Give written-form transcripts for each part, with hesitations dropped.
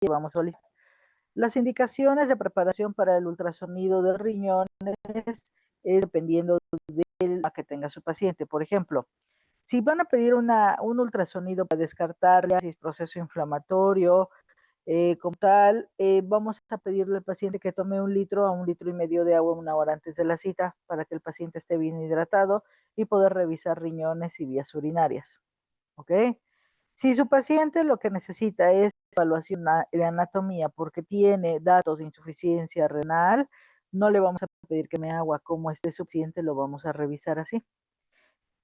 vamos a solicitar. Las indicaciones de preparación para el ultrasonido de riñones es dependiendo del que tenga su paciente. Por ejemplo, si van a pedir un ultrasonido para descartar el proceso inflamatorio, como tal, vamos a pedirle al paciente que tome 1 litro a 1,5 litros de agua 1 hora antes de la cita para que el paciente esté bien hidratado y poder revisar riñones y vías urinarias. ¿Ok? Si su paciente lo que necesita es evaluación de anatomía porque tiene datos de insuficiencia renal, no le vamos a pedir que me agua como esté su paciente, lo vamos a revisar así.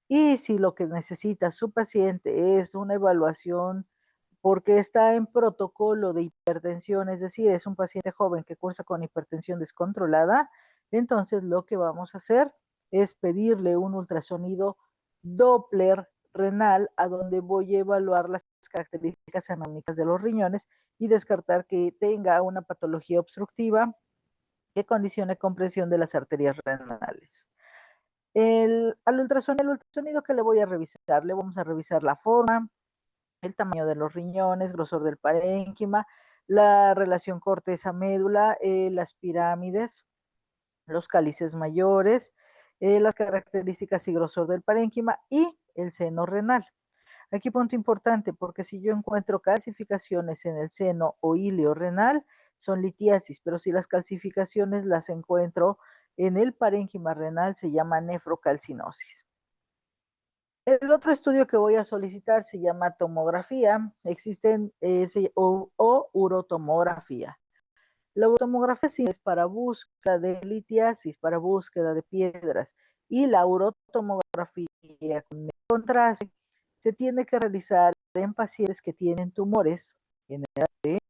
Y si lo que necesita su paciente es una evaluación porque está en protocolo de hipertensión, es decir, es un paciente joven que cursa con hipertensión descontrolada, entonces lo que vamos a hacer es pedirle un ultrasonido Doppler renal a donde voy a evaluar las características anatómicas de los riñones y descartar que tenga una patología obstructiva que condicione compresión de las arterias renales. El ultrasonido que le voy a revisar, le vamos a revisar la forma, el tamaño de los riñones, grosor del parénquima, la relación corteza-médula, las pirámides, los cálices mayores, las características y grosor del parénquima y el seno renal. Aquí punto importante, porque si yo encuentro calcificaciones en el seno o ilio renal, son litiasis, pero si las calcificaciones las encuentro en el parénquima renal, se llama nefrocalcinosis. El otro estudio que voy a solicitar se llama tomografía, existen o urotomografía. La urotomografía sí es para búsqueda de litiasis, para búsqueda de piedras, y la urotomografía con contraste se tiene que realizar en pacientes que tienen tumores generalmente,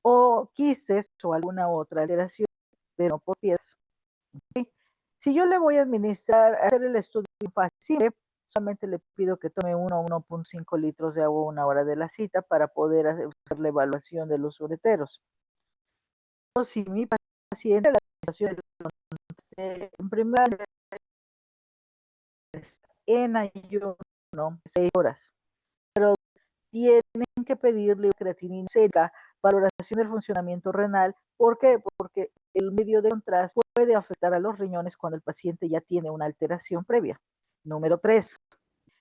o quistes o alguna otra alteración, pero no por piedras. ¿Sí? Si yo le voy a administrar, hacer el estudio invasivo, solamente le pido que tome 1,5 litros de agua 1 hora de la cita para poder hacer la evaluación de los ureteros. O si mi paciente, la situación en primer lugar, en ayuno, 6 horas, tienen que pedirle creatinina seca, valoración del funcionamiento renal. ¿Por qué? Porque el medio de contraste puede afectar a los riñones cuando el paciente ya tiene una alteración previa. Número 3.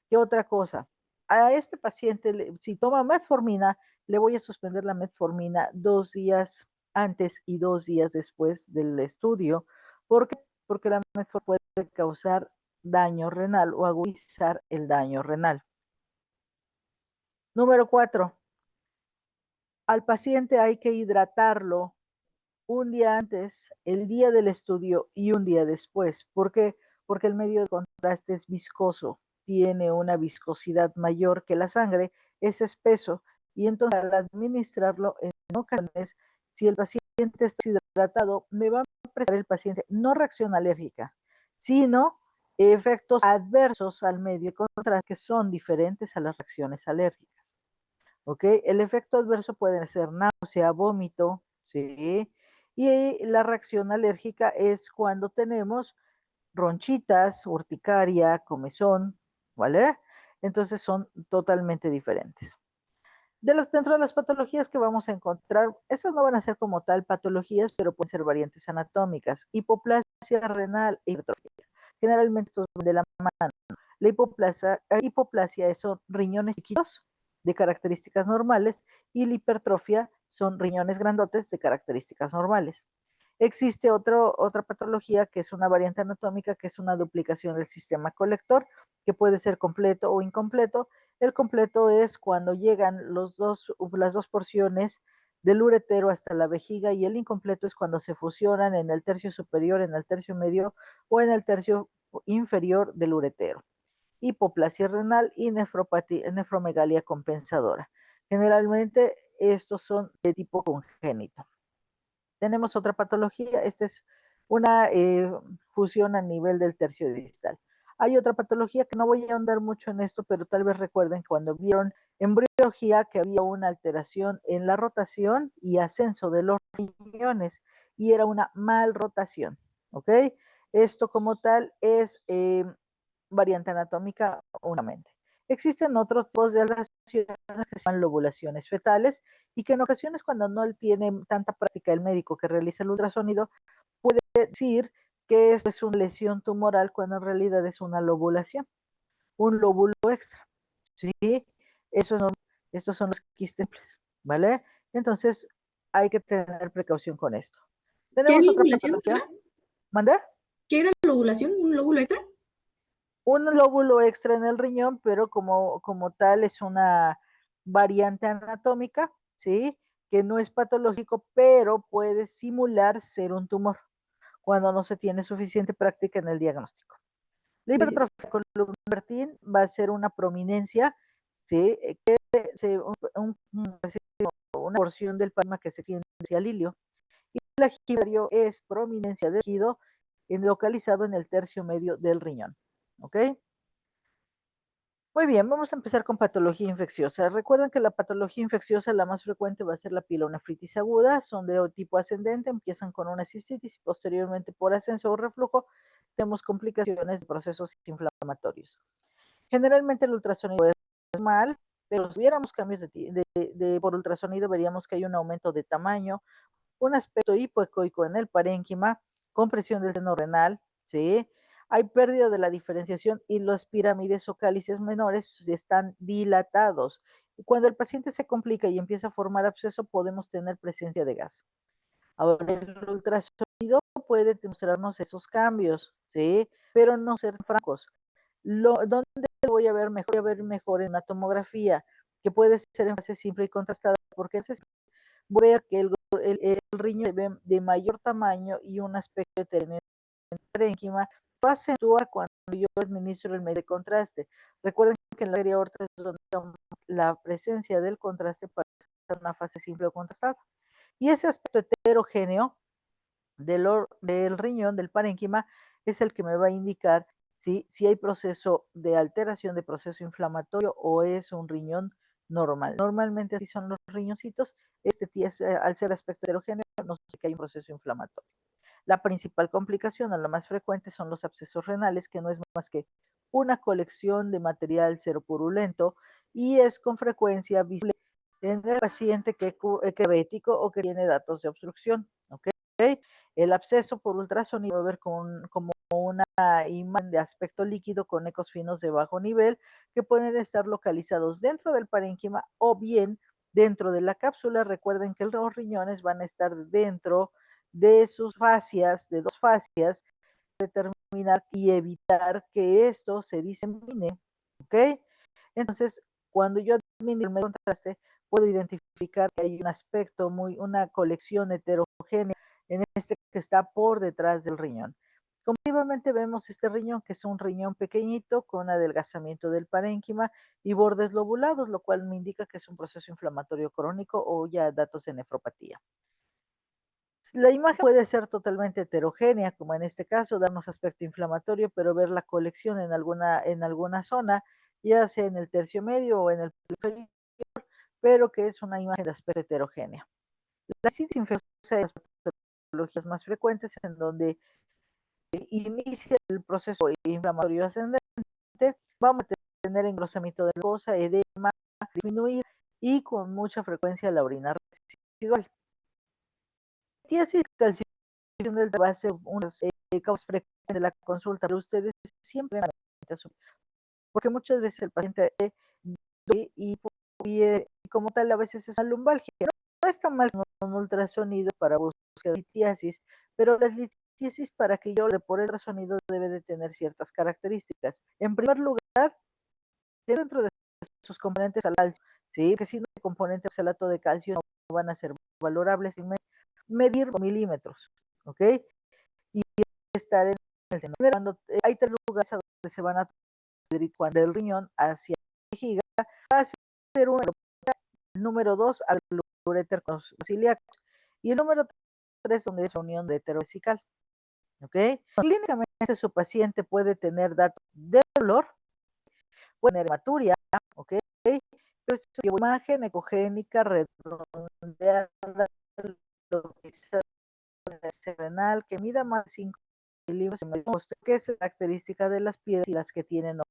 ¿Qué otra cosa? A este paciente, si toma metformina, le voy a suspender la metformina 2 días antes y 2 días después del estudio. ¿Por qué? Porque la metformina puede causar daño renal o agudizar el daño renal. Número 4. Al paciente hay que hidratarlo un día antes, el día del estudio y un día después. ¿Por qué? Porque el medio de contraste es viscoso, tiene una viscosidad mayor que la sangre, es espeso y entonces al administrarlo en ocasiones, si el paciente está hidratado, me va a presentar el paciente no reacción alérgica, sino efectos adversos al medio de contraste que son diferentes a las reacciones alérgicas. ¿Ok? El efecto adverso puede ser náusea, vómito, ¿sí? Y la reacción alérgica es cuando tenemos ronchitas, urticaria, comezón, ¿vale? Entonces son totalmente diferentes. Dentro de las patologías que vamos a encontrar, esas no van a ser como tal patologías, pero pueden ser variantes anatómicas, hipoplasia renal e hipertrofia. Generalmente estos van de la mano. La hipoplasia son riñones chiquitos de características normales y la hipertrofia son riñones grandotes de características normales. Existe otra patología que es una variante anatómica, que es una duplicación del sistema colector, que puede ser completo o incompleto. El completo es cuando llegan las dos porciones del uretero hasta la vejiga, y el incompleto es cuando se fusionan en el tercio superior, en el tercio medio o en el tercio inferior del uretero. Hipoplasia renal y nefromegalia compensadora. Generalmente estos son de tipo congénito. Tenemos otra patología, esta es una fusión a nivel del tercio distal. Hay otra patología que no voy a ahondar mucho en esto, pero tal vez recuerden cuando vieron embriología que había una alteración en la rotación y ascenso de los riñones y era una mal rotación, ¿ok? Esto como tal es variante anatómica únicamente. Existen otros tipos de alteraciones que se llaman lobulaciones fetales y que en ocasiones cuando no tiene tanta práctica el médico que realiza el ultrasonido, puede decir que esto es una lesión tumoral cuando en realidad es una lobulación, un lóbulo extra, ¿sí? Eso es normal. Estos son los quistemples, ¿vale? Entonces hay que tener precaución con esto. ¿Qué Tenemos otra lobulación patología. era? ¿Manda? ¿Qué era la ovulación? ¿Un lóbulo extra? Un lóbulo extra en el riñón, pero como tal es una variante anatómica, ¿sí? Que no es patológico, pero puede simular ser un tumor cuando no se tiene suficiente práctica en el diagnóstico. La hipertrofia columnar va a ser una prominencia, ¿sí? Una porción del palma que se tiende hacia el ilio. Y el agivario es prominencia del tejido localizado en el tercio medio del riñón. ¿Ok? Muy bien, vamos a empezar con patología infecciosa. Recuerden que la patología infecciosa, la más frecuente va a ser la pielonefritis aguda, son de tipo ascendente, empiezan con una cistitis y posteriormente por ascenso o reflujo tenemos complicaciones de procesos inflamatorios. Generalmente el ultrasonido es normal, pero si viéramos cambios por ultrasonido veríamos que hay un aumento de tamaño, un aspecto hipoecoico en el parénquima, compresión del seno renal, ¿sí? Hay pérdida de la diferenciación y las pirámides o cálices menores están dilatados. Y cuando el paciente se complica y empieza a formar absceso, podemos tener presencia de gas. Ahora, el ultrasonido puede mostrarnos esos cambios, ¿sí? Pero no ser francos. ¿Dónde voy a ver mejor? Voy a ver mejor en la tomografía, que puede ser en fase simple y contrastada, porque ver que el riñón se ve de mayor tamaño y un aspecto de tener parénquima va a acentuar cuando yo administro el medio de contraste. Recuerden que en la serie aorta es donde la presencia del contraste para una fase simple o contrastada. Y ese aspecto heterogéneo del riñón, del parénquima, es el que me va a indicar si hay proceso de alteración de proceso inflamatorio o es un riñón normal. Normalmente así son los riñoncitos. Al ser aspecto heterogéneo, no sé que hay un proceso inflamatorio. La principal complicación o la más frecuente son los abscesos renales, que no es más que una colección de material seropurulento y es con frecuencia visible en el paciente que es diabético o que tiene datos de obstrucción. ¿Ok? El absceso por ultrasonido va a ver como una imagen de aspecto líquido con ecos finos de bajo nivel que pueden estar localizados dentro del parénquima o bien dentro de la cápsula. Recuerden que los riñones van a estar dentro de sus fascias, de dos fascias, determinar y evitar que esto se disemine, ¿ok? Entonces, cuando yo administro el contraste, puedo identificar que hay un aspecto una colección heterogénea en este que está por detrás del riñón. Comparativamente vemos este riñón, que es un riñón pequeñito con adelgazamiento del parénquima y bordes lobulados, lo cual me indica que es un proceso inflamatorio crónico o ya datos de nefropatía. La imagen puede ser totalmente heterogénea, como en este caso, darnos aspecto inflamatorio, pero ver la colección en alguna zona, ya sea en el tercio medio o en el inferior, pero que es una imagen de aspecto heterogénea. La cistitis infecciosa es de las patologías más frecuentes en donde inicia el proceso inflamatorio ascendente, vamos a tener engrosamiento de la mucosa, edema, disminuir y con mucha frecuencia la orina residual. Litiasis, calcificación del va a ser unas causas frecuentes de la consulta, pero ustedes siempre porque muchas veces el paciente y, y como tal a veces es una lumbalgia. No está mal con un ultrasonido para buscar litiasis, pero las litiasis para que yo le por el ultrasonido debe de tener ciertas características. En primer lugar, dentro de sus componentes al calcio, ¿sí? Que si no hay componente oxalato de calcio no van a ser valorables sin medir milímetros, ¿ok? Y estar en el seno. Cuando hay tres lugares a donde se van a cuando el riñón hacia la vejiga, va a ser el número 2 al ureter con los ciliacos y el número 3 donde es la unión uretero-vesical. ¿Ok? Clínicamente su paciente puede tener datos de dolor, puede tener hematuria, ¿ok? Pero es una imagen ecogénica redondeada, renal que mida más de 5 milímetros, que es característica de las piedras y las que tienen